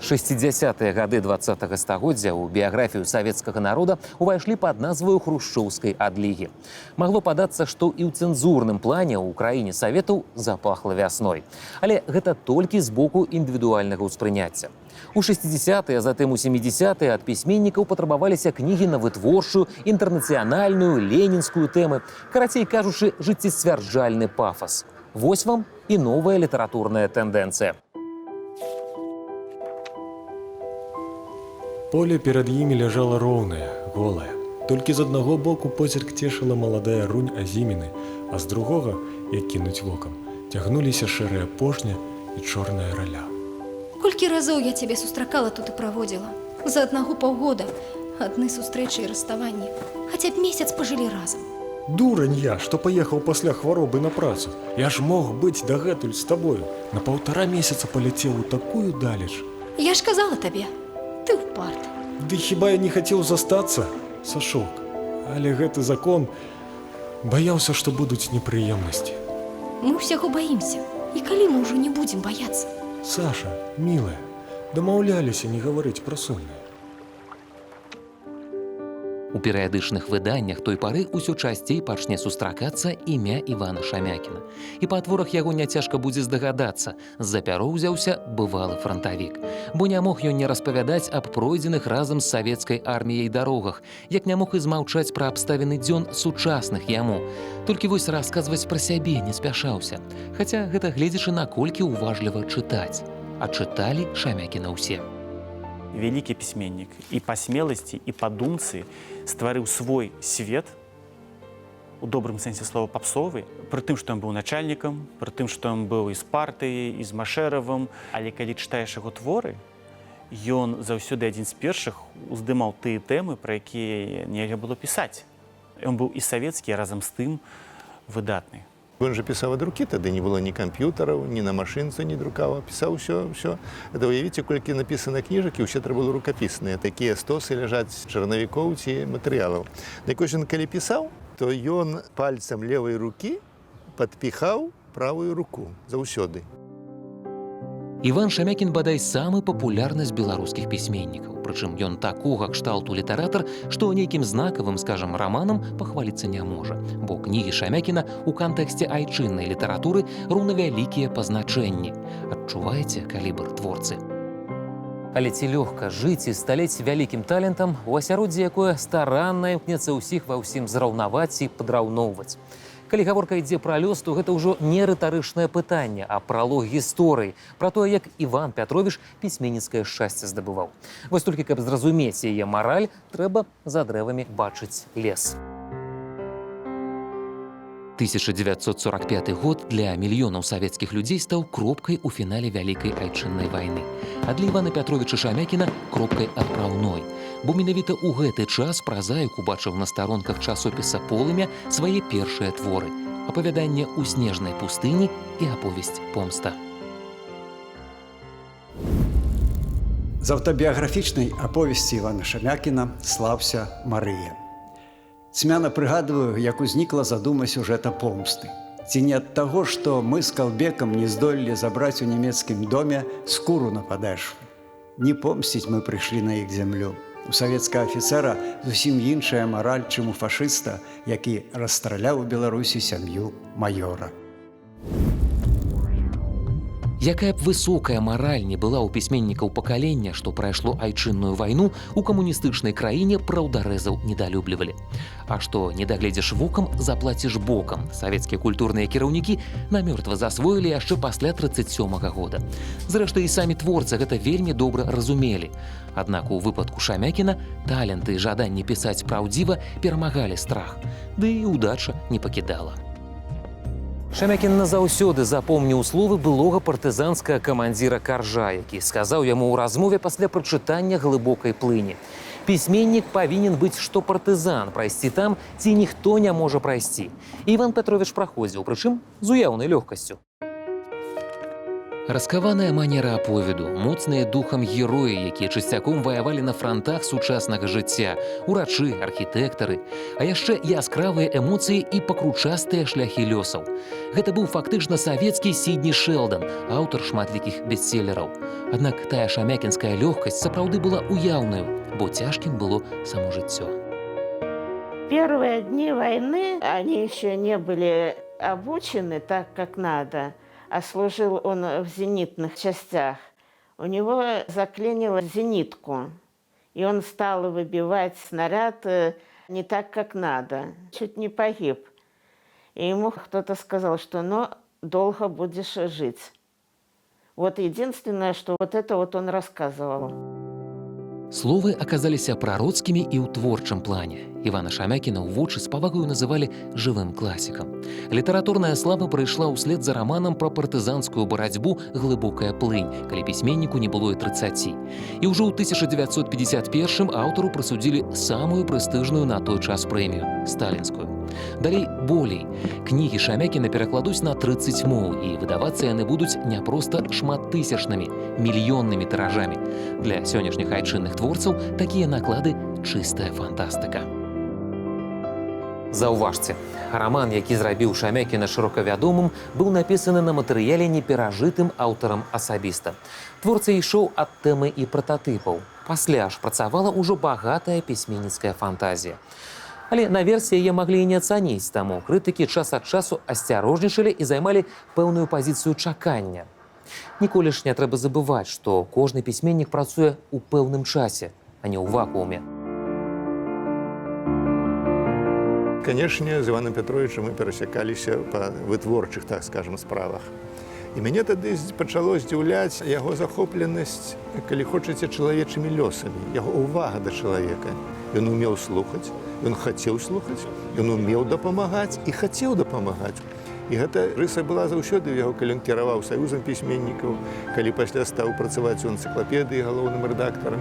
60-е гады 20-го стагоддзя ў біяграфію савецкага народа увайшлі пад назваю хрушчоўскай адлігі. Магло падацца, што і ў цэнзурным плане ў краіне саветаў запахла вясной. Але гэта толькі з боку індывідуальнага ўспрыняцця. У 60-е, а затым у 70-е ад пісьменнікаў патрабаваліся кнігі на вытворчую, інтэрнацыянальную, ленінскую тэмы, карацей кажучы, жыццесцвярджальны пафас. Вось вам і новая літаратурная тэндэнцыя. Поле перад імі ляжала роўнае, голае. Толькі з аднаго боку позірк цешыла маладая рунь азіміны, а з другога, як кінуць вокам, цягнуліся шэрая пожня і чорная раля. Колькі разоў я цябе сустракала тут і праводзіла. За аднаго паўгода. Адны сустрэчы і раставанні. Хаця б месяц пажылі разам. Дурань я, што паехаў пасля хваробы на працу. Я ж мог быць дагэтуль з табою. На 1,5 месяца паляцеў у такую далеч. Я ж казала табе. Ты ўпарты. Ды хіба я не хацеў застацца, Сашок. Але гэты закон баяўся, што будуць непрыемнасці. Мы ўсяго баімся. І калі мы ўжо не будзем баяцца? Саша, мілая, дамаўляліся не гаварыць пра сумнае. У перыядычных выданнях той пары ўсё часцей пачне сустракацца імя Івана Шамякіна. І па творах яго няцяжка будзе здагадацца, з-за пяро ўзяўся бывалы франтавік. Бо не мог ён не распавядаць аб пройдзеных разам з савецкай арміяй дарогах, як не мог і змаўчаць пра абставіны дзён сучасных яму. Толькі вось расказваць пра сябе не спяшаўся. Хаця гэта гледзячы наколькі уважліва чытаць. А чыталі Шамякіна ўсе. Вялікі пісьменнік і па смеласці, і па думцы стварыў свой свет, у добрым сэнсе слова папсовы, пры тым, што ён быў начальнікам, пры тым, што ён быў і з партыяй, і з Машэравым. Але калі чытаеш яго творы, ён заўсёды адзін з першых уздымаў тыя тэмы, пра якія нельга было пісаць. Ён быў і савецкі, разам з тым выдатны. Он же писал от руки, тогда не было ни компьютеров, ни на машинце не друкава. Писал все. Это уявите, колькі написано книжек, и все это было рукописные. Такие стосы лежат черновиков и материалов. Так он, коли писал, то он пальцем левой руки подпихал правую руку заўсёды. Іван Шамякін бадай самы папулярны з беларускіх пісьменнікаў. Прычым ён такога кшталту літаратар, што нейкім знакавым, скажам, раманам пахваліцца не можа. Бо кнігі Шамякіна ў кантэксце айчыннай літаратуры роўнавялікія па значэнні. Адчуваеце калібр творцы? Але ці лёгка жыць і сталець вялікім талентам, у асяроддзі якое старанна імкнецца ўсіх ва ўсім зраўнаваць і падраўноўваць. Калі гаворка ідзе пра лёс, то гэта ўжо не рытарычнае пытанне, а пралог гісторыі, пра тое, як Іван Пятровіч пісьменніцкае шчасце здабываў. Вось толькі, каб зразумець яе мараль, трэба за дрэвамі бачыць лес. 1945 год для мільёнаў савецкіх людзей стаў кропкай у фінале Вялікай айчыннай вайны. А для Івана Пятровіча Шамякіна кропкай адпраўной. Бо менавіта ў гэты час празаік убачыў на старонках часопіса «Полымя» свае першыя творы – апавяданне ў снежнай пустыні і аповесць «Помста». З аўтабіяграфічнай аповесці Івана Шамякіна слаўся Марыя. Цьмяна прыгадваю, як узнікла задума сюжэта «Помсты». Ці не ад таго, што мы з Калбекам не здолелі забраць у нямецкім доме скуру на падэшву. Не помсціць мы прыйшлі на іх зямлю. У савецкага афіцэра зусім іншая мараль, чым у фашыста, які расстраляў у Беларусі сям'ю маёра. Якая б высокая мараль не была ў пісьменнікаў пакалення, што прайшло айчынную вайну, у камуністычнай краіне праўдарэзаў недалюблівалі. А што не дагледзіш вокам, заплаціш бокам. Савецкія культурныя кіраўнікі намёртва засвоілі яшчэ пасля 1937 года. Зрэшты, і самі творцы гэта вельмі добра разумелі. Аднак у выпадку Шамякіна таленты і жаданне пісаць праўдзіва перамагалі страх. Ды і удача не пакідала. Шамякін назаўсёды запомніў словы былога партызанскага камандзіра Каржа, які сказаў яму ў размове пасля прачытання глыбокай плыні. Пісьменнік павінен быць, што партызан, прайсці там, ці ніхто не можа прайсці. Іван Пятровіч праходзіў, прычым з уяўнай лёгкасцю. Раскаваная манера аповеду, моцныя духам героі, якія часцяком ваявалі на франтах сучаснага жыцця, урачы, архітэктары, а яшчэ яскравыя эмоцыі і пакручастыя шляхі лёсаў. Гэта быў фактычна савецкі Сідні Шэлдан, аўтар шматлікіх бестселераў. Аднак тая шамякінская лёгкасць сапраўды была уяўнаю, бо цяжкім было само жыццё. Первые дни войны, они еще не были обучены так, как надо, а служил он в зенитных частях. У него заклинило зенитку, и он стал выбивать снаряд не так, как надо. Чуть не погиб. И ему кто-то сказал, что «ну, долго будешь жить». Вот единственное, что вот это вот он рассказывал. Словы аказаліся прароцкімі і ў творчым плане. Івана Шамякіна ў вочы з павагаю называлі жывым класікам. Літаратурная слава прыйшла ўслед за раманам пра партызанскую барацьбу «Глыбокая плынь», калі пісьменніку не было і 30. І ўжо ў 1951 аўтару прысудзілі самую прэстыжную на той час прэмію – сталінскую. Далей болей. Кнігі Шамякіна перакладуць на 30 моў, і выдавацца яны будуць не проста шматтысячнымі, мільённымі тыражамі. Для сённяшніх айчынных творцаў такія наклады – чыстая фантастыка. Заўважце, раман, які зрабіў Шамякіна шырока вядомым, быў напісаны на матэрыяле неперажытым аўтарам асабіста. Творца ішоў ад тэмы і прататыпаў. Пасля ж працавала ўжо багатая пісьменніцкая фантазія. Але наверсе яе маглі і не ацаніць, таму крытыкі час ад часу асцярожнічалі і займалі пэўную пазіцыю чакання. Ніколі ж не трэба забываць, што кожны пісьменнік працуе ў пэўным часе, а не ў вакууме. Канешне, з Іваном Петровичем мы перасякаліся па вытворчых, так скажем, справах. І мяне тады пачало здзіўляць яго захопленасць, калі хочаце, чалавечымі лёсамі, яго ўвага да чалавека. Ён умеў слухаць, ён хацеў слухаць, ён умеў дапамагаць і хацеў дапамагаць. І гэта рыса была заўсёды ў яго, калі ён кіраваў саюзам пісьменнікаў, калі пасля стаў працаваць у энцыклапедыі галоўным рэдактарам.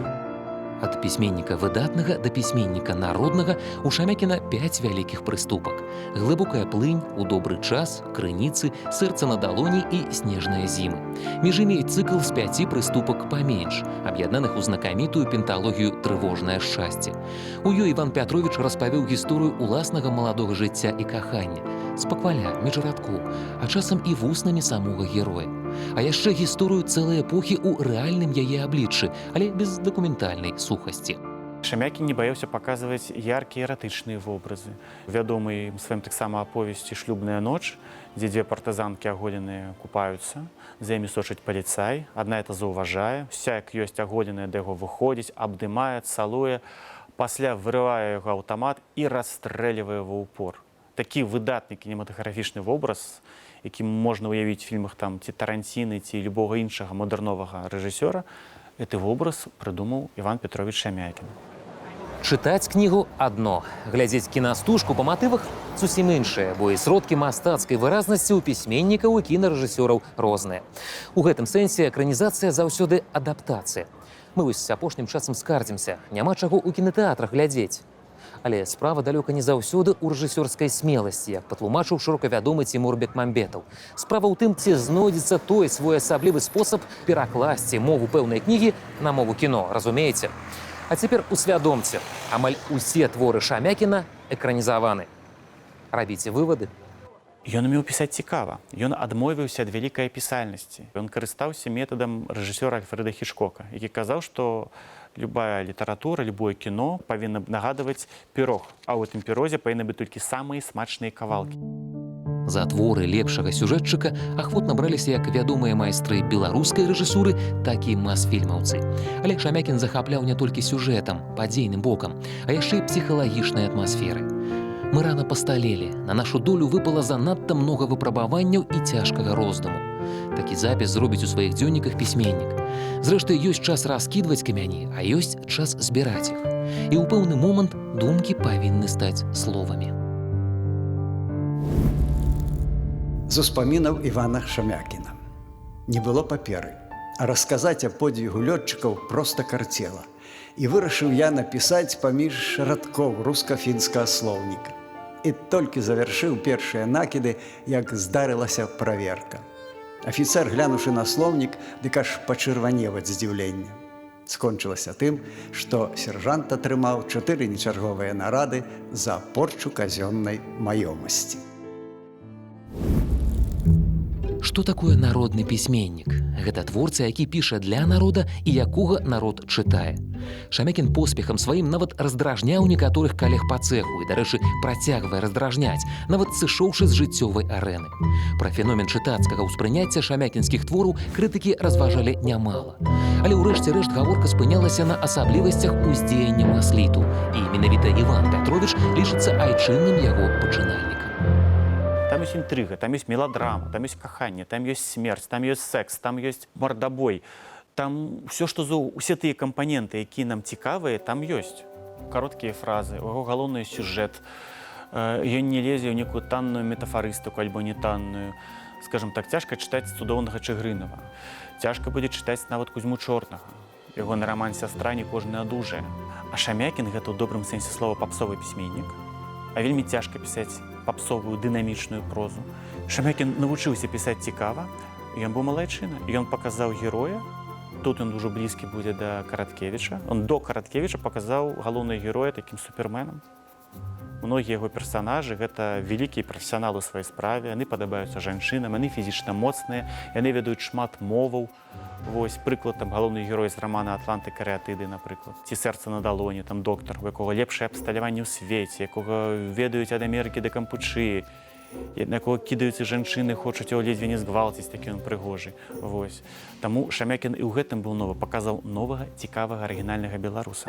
Ад пісьменніка выдатнага да пісьменніка народнага у Шамякіна 5 вялікіх прыступак. «Глыбокая плынь», «У добры час», «Крыніцы», «Сэрца на далоні» і «Снежныя зімы». Між імі цыкл з 5 прыступак паменш, аб'яднаных у знакамітую пенталогію «Трывожнае шчасце». У ёй Іван Пятровіч распавёў гісторыю уласнага маладога жыцця і кахання, з пакваля, між радкоў, а часам і вуснамі самога героя. А яшчэ гісторыю цэлай эпохі ў рэальным яе абліччы, але без дакументальнай сухасці. Шамякін не баяўся паказваць яркія эратычныя вобразы. Вядомы сваім таксама аповесці «Шлюбная ноч», дзе дзве партызанкі аголеныя купаюцца, за імі сочыць паліцай, адна это заўважае, уся як ёсць аголеная да яго выходзіць, абдымае, цалуе, пасля вырывае яго аўтамат і расстрэльвае ва ўпор. Такі выдатны кінематаграфічны вобраз, які можна ўявіць у фільмах там ці Таранціны, ці любога іншага мадэрновага рэжысёра, гэты вобраз прыдумаў Іван Петрович Шамякін. Чытаць кнігу адно, глядзець кінастужку па матывах зусім іншае, бо і сродкі мастацкай выразнасці ў пісьменнікаў і кінарэжысёраў розныя. У гэтым сэнсе экранізацыя заўсёды адаптацыя. Мы вось апошнім часам скардзімся, няма чаго ў кінатэатрах глядзець. Але справа далёка не заўсёды ў рэжысёрскай смеласці, як патлумачыў шырокавядомы Цімур Бекмамбетаў. Справа ў тым, ці знойдзецца той своеасаблівы спосаб перакласці мову пэўнай кнігі на мову кіно, разумееце? А цяпер усвядомце, амаль усе творы Шамякіна экранізаваны. Рабіце вывады. Ён умеў пісаць цікава. Ён адмовіўся ад вялікай апісальнасці. Ён карыстаўся метадам рэжысёра Альфрэда Хічкока, які казаў, што любая літаратура, любое кіно павінна нагадваць пірог, а ў гэтым пірозе павінны быць толькі самыя смачныя кавалкі. За творы лепшага сюжэтчыка ахвотна браліся як вядомыя майстры беларускай рэжысуры, так і мас-фільмаўцы. Але Шамякін захапляў не толькі сюжэтам, падзейным бокам, а яшчэ і псіхалагічнай атмасферы. Мы рана пасталелі, на нашу долю выпала занадта многа выпрабаванняў і цяжкага роздуму. Такі запіс зробіць у сваіх дзённіках пісьменнік. Зрэшты, ёсць час раскідваць камяні, а ёсць час збіраць іх. І ў пэўны момант думкі павінны стаць словамі. З успамінаў Івана Шамякіна. Не было паперы, а расказаць о подвігу лётчыкаў проста карцела. І вырашыў я напісаць паміж радкоў руска-фінскага слоўніка. І толькі завяршыў першыя накіды, як здарылася праверка. Афіцэр, глянуўшы на слоўнік, дык аж пачырванеў ад здзіўлення. Скончылася тым, што сержант атрымаў 4 нечарговыя нарады за порчу казённай маёмасці. Што такое народны пісьменнік? Гэта творца, які піша для народа і якога народ чытае. Шамякін поспехам сваім нават раздражняў некаторых калег па цэху і, дарэчы, працягвае раздражняць, нават сышоўшы з жыццёвай арэны. Пра феномен чытацкага ўспрыняцця шамякінскіх твораў крытыкі разважалі нямала. Але ўрэшце рэшт гаворка спынялася на асаблівасцях уздзеяння масліту, і менавіта Іван Пятровіч лічыцца айчынным яго пачынальнікам. Там есть интрига, там есть мелодрама, там есть каханне, там есть смерть, там есть секс, там есть мордобой. Там все тыя кампаненты, якія нам цікавыя, там ёсць. Кароткія фразы, яго галоўны сюжэт. Ён не лезе ў некую танную метафарыстыку альбо не танную. Скажем так, цяжка чытаць цудоўнага Чыгрынава. Цяжка будзе чытаць нават Кузьму Чорнага. Ягоны раман «Сястра» не кожны адужае. А Шамякін гэта ў добрым сэнсе слова папсовы пісьменнік. А вельмі цяжка пісаць папсовую дынамічную прозу. Шамякін навучыўся пісаць цікава, ён быў малайчына. Ён паказаў героя, тут ён ўжо блізкі будзе да Караткевіча. Он до Караткевіча паказаў галоўнага героя такім суперменам. Многія яго персанажы гэта вялікія прафесіяналы ў сваёй справе, яны падабаюцца жанчынам, яны фізічна моцныя, яны ведаюць шмат моваў. Вось прыклад там галоўны герой з рамана «Атланты карыатыды», напрыклад. Ці «Сэрца на далоні», там доктар, у якога лепшае абсталяванне ў свеце, якога ведаюць ад Амерыкі да Кампучыі, на якога кідаюцца жанчыны, хочуць яго ледзьве не згвалціць, такі ён прыгожы. Вось. Таму Шамякін і ў гэтым быў новы, паказаў новага, цікавага, арыгінальнага беларуса.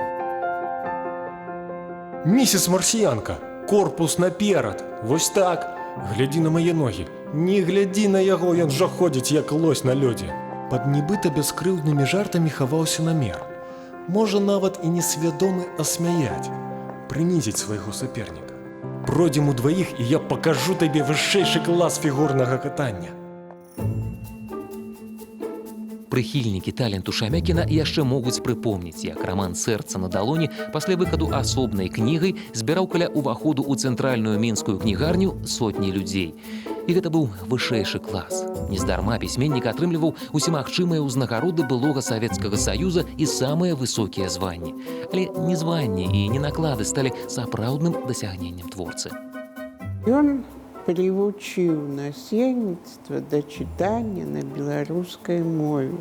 Місіс Марсіянка, корпус наперад, вось так. Глядзі на мае ногі. Не глядзі на яго, ён жа ходзіць, як лось на лёдзе. Пад нібыта бяскрыўднымі жартамі хаваўся намер. Можа, нават і несвядомы асмяяць, прынізіць свайго саперніка. Пройдзем удваіх, і я пакажу табе вышэйшы клас фігурнага катання. Прыхільнікі таленту Шамякіна яшчэ могуць прыпомніць, як раман «Сэрца на далоні» пасля выхаду асобнай кнігай збіраў каля ўваходу ў цэнтральную мінскую кнігарню сотні людзей. І гэта быў вышэйшы клас. Нездарма пісьменнік атрымліваў усімагчымыя ўзнагароды былога Савецкага Саюза і самыя высокія званні. Але не званні і не наклады сталі сапраўдным дасягненнем творцы. Ён прывучыў насельніцтва да чытання на беларускай мове.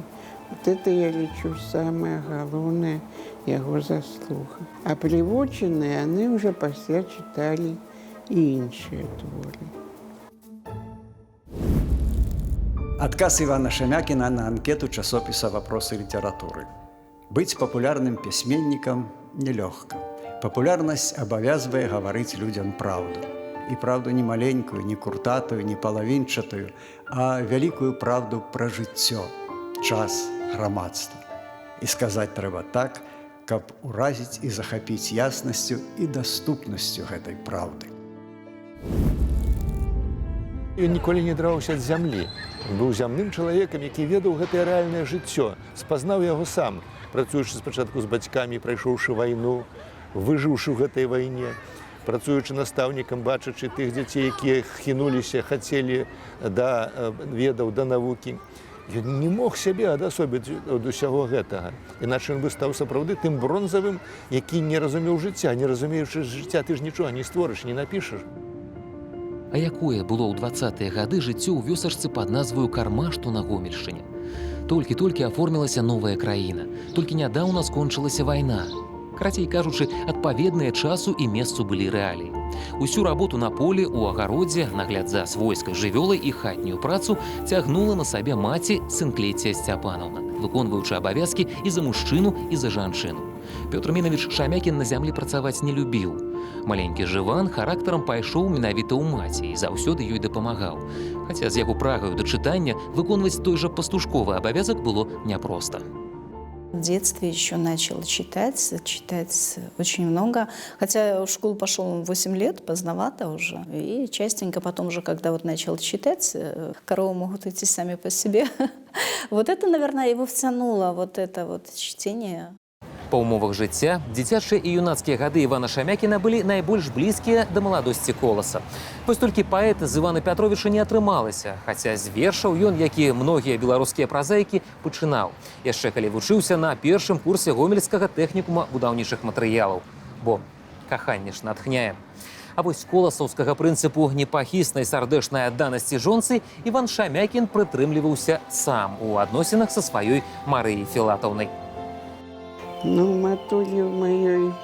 Вот это, я лічу, самая галоўная яго заслуга. А прывучаныя яны ўжо пасля чыталі і іншыя творы. Адказ Івана Шамякіна на анкету часопіса «Вопросы літаратуры». Быць папулярным пісьменнікам нелёгка. Папулярнасць абавязвае гаварыць людзям праўду. І праўду не маленькую, не куртатую, не палавінчатую, а вялікую праўду пра жыццё, час, грамадства. І сказаць трэба так, каб уразіць і захапіць яснасцю і даступнасцю гэтай праўды. Ён ніколі не драўся ад зямлі. Ён быў зямным чалавекам, які ведаў гэтае рэальнае жыццё, спазнаў яго сам, працуючы спачатку з бацькамі, прайшоўшы вайну, выжыўшы ў гэтай вайне, працуючы настаўнікам, бачачы тых дзяцей, якія хінуліся, хацелі да ведаў, да навукі. Ён не мог сябе адасобіць ад усяго гэтага. Іначе ён бы стаў сапраўды тым бронзавым, які не разумеў жыцця. Не разумеючы жыцця, ты ж нічога не створыш, не напішаш. А якое было ў 20-е гады жыццё ў вёсачцы пад назваю Карма, што на Гомельшчыне? Толькі-толькі аформілася новая краіна, толькі нядаўна скончылася вайна. Карацей кажучы, адпаведныя часу і месцу былі рэаліі. Усю работу на полі, у агародзе, нагляд за свойскай жывёлай і хатнюю працу цягнула на сабе маці Сынклеція Сцяпанаўна, выконваючы абавязкі і за мужчыну, і за жанчыну. Пётр Мінавіч Шамякін на зямлі працаваць не любіў. Маленькі Жыван характарам пайшоў менавіта ў маці і заўсёды ёй дапамагаў. Хаця з яго прагаю да чытання выконваць той жа пастушковы абавязак было няпроста. В детстве еще начал читать очень много. Хотя в школу пошел 8 лет, поздновато уже. И частенько потом уже, когда вот начал читать, коровы могут идти сами по себе. Вот это, наверное, его втянуло, вот это вот чтение. Па ўмовах жыцця дзіцячыя і юнацкія гады Івана Шамякіна былі найбольш блізкія да маладосці Коласа. Вось толькі паэт з Івана Пятровіча не атрымалася, хаця з вершаў ён, як і многія беларускія празаікі, пачынаў. Яшчэ калі вучыўся на першым курсе гомельскага тэхнікума будаўнічых матэрыялаў. Бо каханне ж натхняе. А вось коласаўскага прынцыпу непахіснай сардэчнай адданасці жонцы Іван Шамякін прытрымліваўся сам у адносінах са сваёй Марыяй Філатаўнай. Ну, матулі ў маёй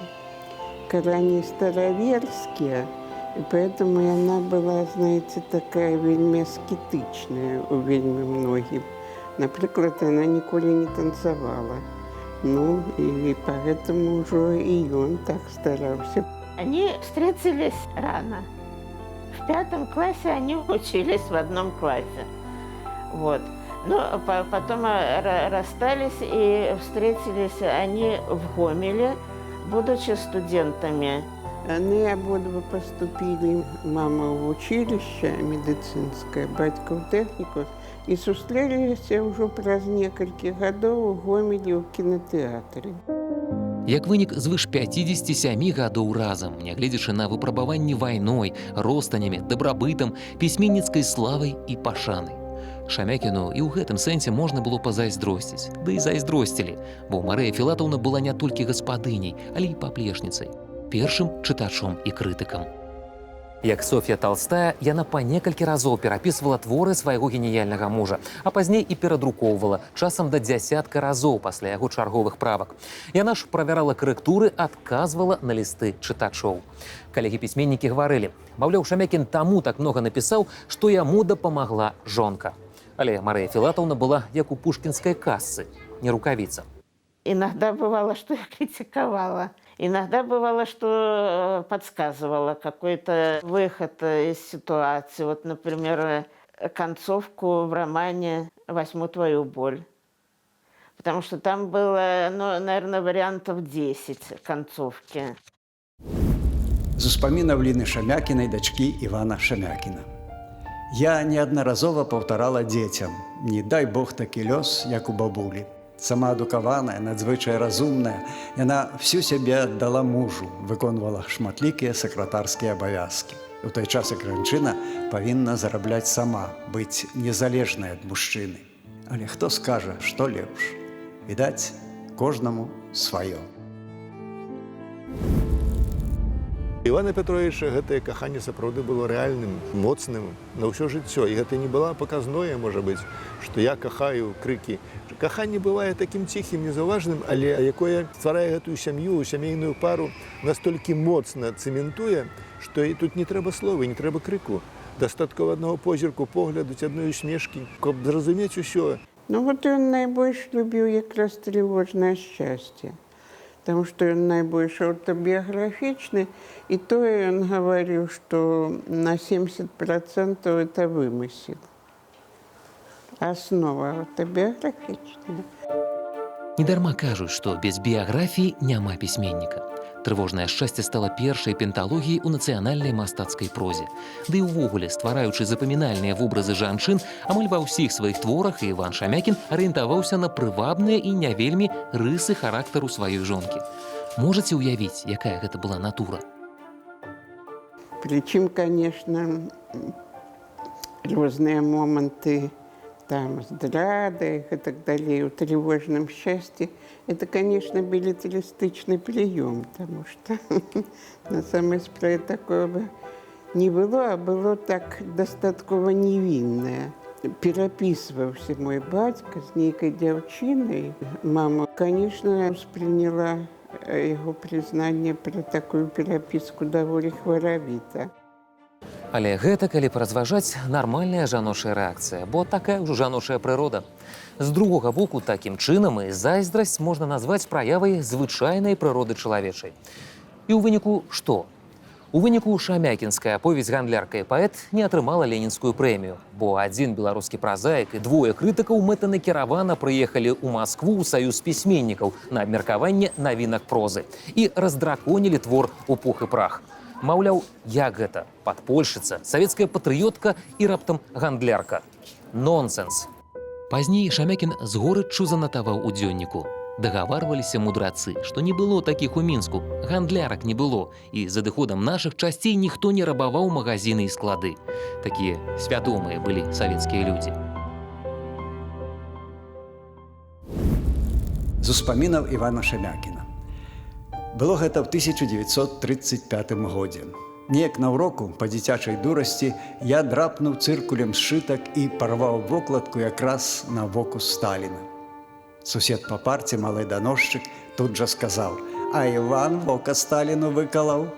карані стараверскія, и поэтому она была, знаете, такая вельми аскетичная у вельми многим. Например, она николи не танцевала. Ну, и поэтому уже и он так старался. Они встретились рано. В 5 классе они учились в одном классе. Вот. Но потом расстались и встретились они в Гомеле, будучи студентами. Они обоих поступили, мама в училище медицинское, батька в технику, и сустрелись уже праз некалькі гадоў у Гомелі ў кінатэатры. Як вынік звыш 57 гадоў разам, нягледзячы на выпрабаванні вайной, ростанямі, дабрабытам, пісьменніцкай славай і пашанай. Шамякіну і ў гэтым сэнсе можна было пазайздросціць, да і зайздросцілі, бо Марыя Філатаўна была не толькі гаспадыняй, але і паплечніцай, першым чытачом і крытыкам. Як Соф'я Талстая, яна па некалькі разоў перапісвала творы свайго геніяльнага мужа, а пазней і перадрукоўвала, часам да дзясятка разоў пасля яго чарговых правак. Яна ж правярала карэктуры, адказвала на лісты чытачоў. Калегі-пісьменнікі гаварылі, маўляў, Шамякін таму так многа напісаў, што яму дапамагла жонка. Але Марыя Філатаўна была як у пушкінскай казцы, не рукавіца. Иногда бывало, что я критиковала. Иногда бывало, что подсказывала какой-то выход из ситуации. Вот, например, концовку в романе «Возьму твою боль». Потому что там было, ну, наверное, вариантов 10 концовки. З успамінаў Ліны Шамякінай, дачкі Івана Шамякіна. Я неаднаразова паўтарала дзецям: не дай Бог такі лёс, як у бабулі. Самаадукаваная, надзвычай разумная, яна всю сябе аддала мужу, выконвала шматлікія сакратарскія абавязкі. У той час, як жанчына павінна зарабляць сама, быць незалежнай ад мужчыны. Але хто скажа, што лепш? Відаць, кожнаму сваё. Івана Пятровича гэтае каханне сапраўды было рэальным, моцным на ўсё жыццё. І гэта не была паказное, можа быць, што я кахаю крыкі. Каханне бывае такім ціхім, незаўважным, але якое стварае гэтую сям'ю, сямейную пару, настолькі моцна цэментуе, што і тут не трэба словы, не трэба крыку. Дастаткова аднаго позірку, погляду, адной усмешкі, каб зразумець усё. Ну вот он найбольш любіў якраз трывожнае шчасце. Потому что он наибольш автобиографичный, и то он говорил, что на 70% это вымысел. Основа автобиографичная. Недарма кажуць, што без біяграфіі няма пісьменніка. Трывожнае шчасце стала першай пенталогіяй у нацыянальнай мастацкай прозе. Ды і ўвогуле, ствараючы запамінальныя вобразы жанчын, амаль ва ўсіх сваіх творах Іван Шамякін арыентаваўся на прывабныя і не вельмі рысы характару сваёй жонкі. Можаце ўявіць, якая гэта была натура? Причем, конечно, разные моменты там здрады и так далее, в тревожном счастье, это, конечно, билетаристичный прием, потому что на самой справе такого бы не было, а было так достатково невинное. Переписывался мой батька с некой девчиной. Мама, конечно, восприняла его признание про такую переписку довольно хваравіта. Але гэта, калі паразважаць, нармальная жаночая рэакцыя, бо такая ўжо жаночая прырода. З другога боку, такім чынам і зайздрасць можна назваць праявай звычайнай прыроды чалавечай. І ў выніку што? У выніку шамякінская аповесць «Гандлярка і паэт» не атрымала ленінскую прэмію, бо адзін беларускі празаік і двое крытыкаў мэтанакіравана прыехалі ў Маскву ў саюз пісьменнікаў на абмеркаванне навінак прозы і раздраконілі твор у пух і прах. Маўляў, як гэта? Падпольшчыца, савецкая патрыётка і раптам гандлярка. Нонсенс. Пазней Шамякін з горыччу занатаваў у дзённіку. Дагаварваліся мудрацы, што не было такіх у Мінску, гандлярак не было, і з адыходам нашых часцей ніхто не рабаваў магазіны і склады. Такія свядомыя былі савецкія людзі. З успамінаў Івана Шамякіна. Было гэта ў 1935 годзе. Неяк на ўроку па дзіцячай дурасці я драпнуў цыркулем сшытак і парваў вокладку якраз на воку Сталіна. Сусед па парце, малы даносчык, тут жа сказаў: «А Іван вока Сталіну выкалаў».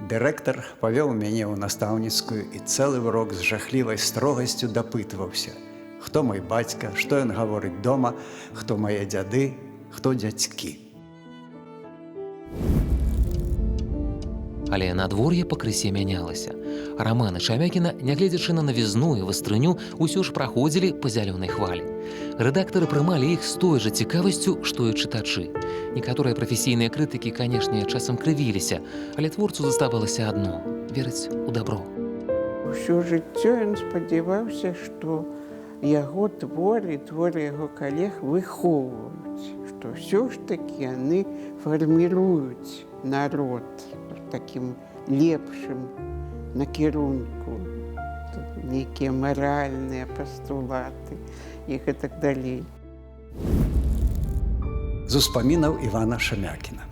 Дырэктар павёў мяне ў настаўніцкую і цэлы урок з жахлівай строгасцю дапытваўся: хто мой бацька, што ён гаворыць дома, хто мае дзяды, хто дзядзькі. Але надвор'е пакрысе мянялася. Раманы Шамякіна, нягледзячы на навізну і вастрыню, усё ж праходзілі па зялёнай хвалі. Рэдактары прымалі іх з той жа цікавасцю, што і чытачы. Некаторыя прафесійныя крытыкі, канешне, часам крывіліся, але творцу заставалася адно – верыць у дабро. Усё жыццё ён спадзяваўся, што яго творы, творы яго калег выхоўваюць, што ўсё ж такі яны фарміруюць народ такім лепшым накірунку, нейкія маральныя пастулаты і гэтак далей. З успамінаў Івана Шамякіна.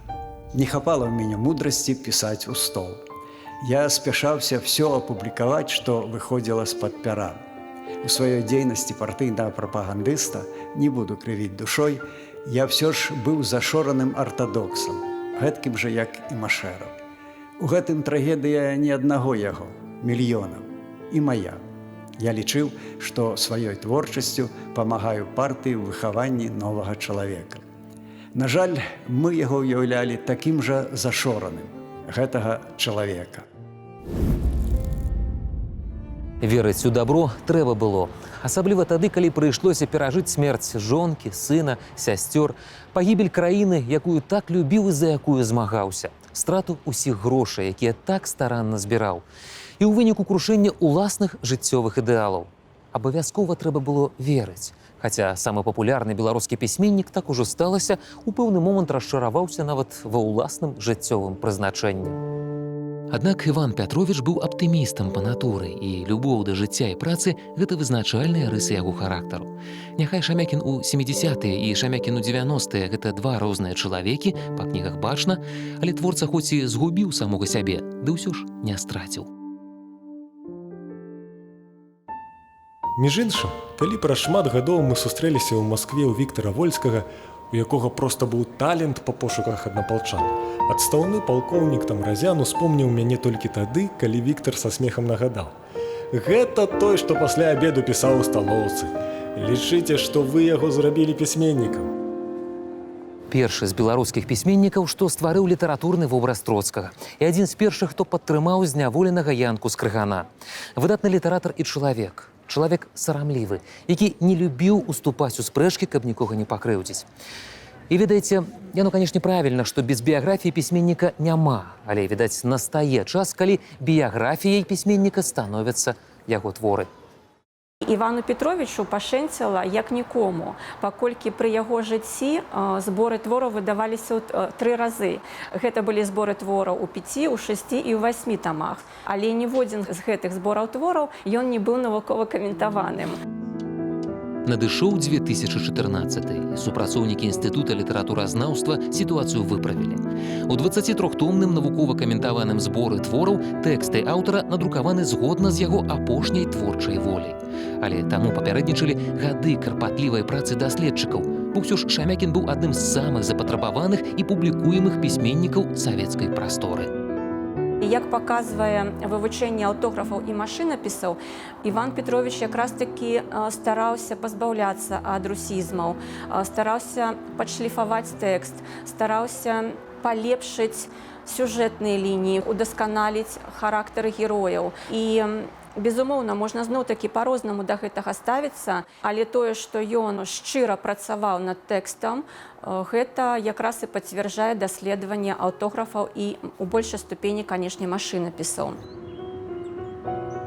Не хапала ў мяне мудрасці пісаць у стол. Я спяшаўся всё апублікаваць, што выходзіла з-пад пяра. У сваёй дзейнасці партыйнага прапагандыста, не буду крывіць душой, я ўсё ж быў зашораным артадоксам, гэткім жа, як і Машэраў. У гэтым трагедыя не аднаго яго, мільёнаў, і мая. Я лічыў, што сваёй творчасцю памагаю партыі ў выхаванні новага чалавека. На жаль, мы яго ўяўлялі такім жа зашораным, гэтага чалавека. Верыць у дабро трэба было. Асабліва тады, калі прыйшлося перажыць смерць жонкі, сына, сясцёр, пагібель краіны, якую так любіў і за якую змагаўся, страту ўсіх грошай, якія так старанна збіраў, і ў выніку крушэння ўласных жыццёвых ідэалаў. Абавязкова трэба было верыць. Хаця самы папулярны беларускі пісьменнік, так ужо сталася, у пэўны момант расчараваўся нават ва ўласным жыццёвым прызначэнні. Аднак Іван Пятровіч быў аптымістам па натуры, і любоў да жыцця і працы – гэта вызначальныя рысы яго характару. Няхай Шамякін у 70-е і Шамякін у 90-е – гэта два розныя чалавекі, па кнігах бачна, але творца хоць і згубіў самога сябе, ды ўсё ж не страціў. Між іншым, калі праз шмат гадоў мы сустрэліся ў Маскве ў Віктара Вольскага, у якога проста быў талент па пошуках аднапалчан, адстаўны палкоўнік Тамразян успомніў мяне толькі тады, калі Віктар са смехам нагадаў: «Гэта той, што пасля абеду пісаў у сталоўцы. Лічыце, што вы яго зрабілі пісьменнікам». Першы з беларускіх пісьменнікаў, што стварыў літаратурны вобраз Троцкага, і адзін з першых, хто падтрымаў зняволенага Янку з Крыгана. Выдатны літаратар і чалавек. Чалавек сарамлівы, які не любіў уступаць у спрэчкі, каб нікога не пакрыўдзіць. І, ведаеце, яно, канешне, правільна, што без біяграфіі пісьменніка няма, але, відаць, настае час, калі біяграфіяй пісьменніка становяцца яго творы. Івану Петровичу пашэнціла як нікому, паколькі пры яго жыцці зборы твораў выдаваліся ў 3 разы. Гэта былі зборы твораў у 5, у 6 і ў 8 тамах. Але ніводзін з гэтых збораў твораў ён не быў навукова каментаваным. Надышоў 2014, і супрацоўнікі Інстытута літаратуразнаўства сітуацыю выправілі. У 23-томным навукова-каментаваным зборы твораў тэксты аўтара надрукаваны згодна з яго апошняй творчай воляй. Але таму папярэднічалі гады карпатлівай працы даследчыкаў, бо ўсё ж Шамякін быў адным з самых запатрабаваных і публікуемых пісьменнікаў савецкай прасторы. Як паказвае вывучэнне аўтографаў і машынапісаў, Іван Петрович якраз такі стараўся пазбаўляцца ад русізмаў, стараўся падшліфаваць тэкст, стараўся палепшыць сюжэтныя лініі, удасканаліць характары герояў. І безумоўна, можна зноў-такі па-рознаму да гэтага ставіцца, але тое, што ён шчыра працаваў над тэкстам, гэта якраз і пацвярджае даследаванне аўтографаў і у большай ступені, канешне, машынапісаў.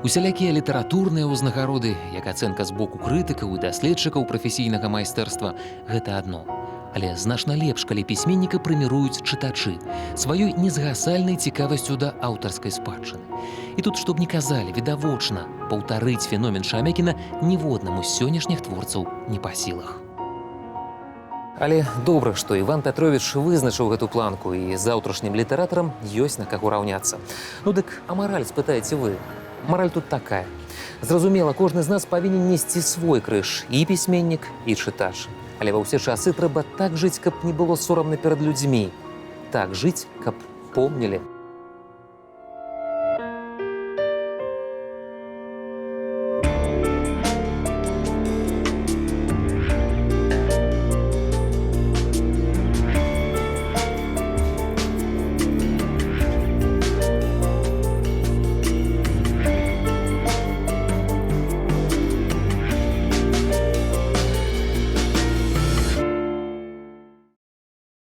Усялякія літаратурныя ўзнагароды, як ацэнка з боку крытыкаў і даследчыкаў прафесійнага майстэрства – гэта адно. Але значна лепш, калі пісьменніка прэміруюць чытачы сваёй незгасальнай цікавасцю да аўтарскай спадчыны. І тут, што б не казалі, відавочна, паўтарыць феномен Шамякіна ніводнаму з сённяшніх творцаў не па сілах. Але добра, што Іван Пятровіч вызначыў гэту планку, і заўтрашнім літаратарам ёсць на каго раўняцца. Ну дык, а мараль, спытаеце вы? Мараль тут такая. Зразумела, кожны з нас павінен несці свой крыж, і пісьменнік, і чытач. Але ва ўсе часы трэба так жыць, каб не было сорамна перад людзьмі. Так жыць, каб помнілі.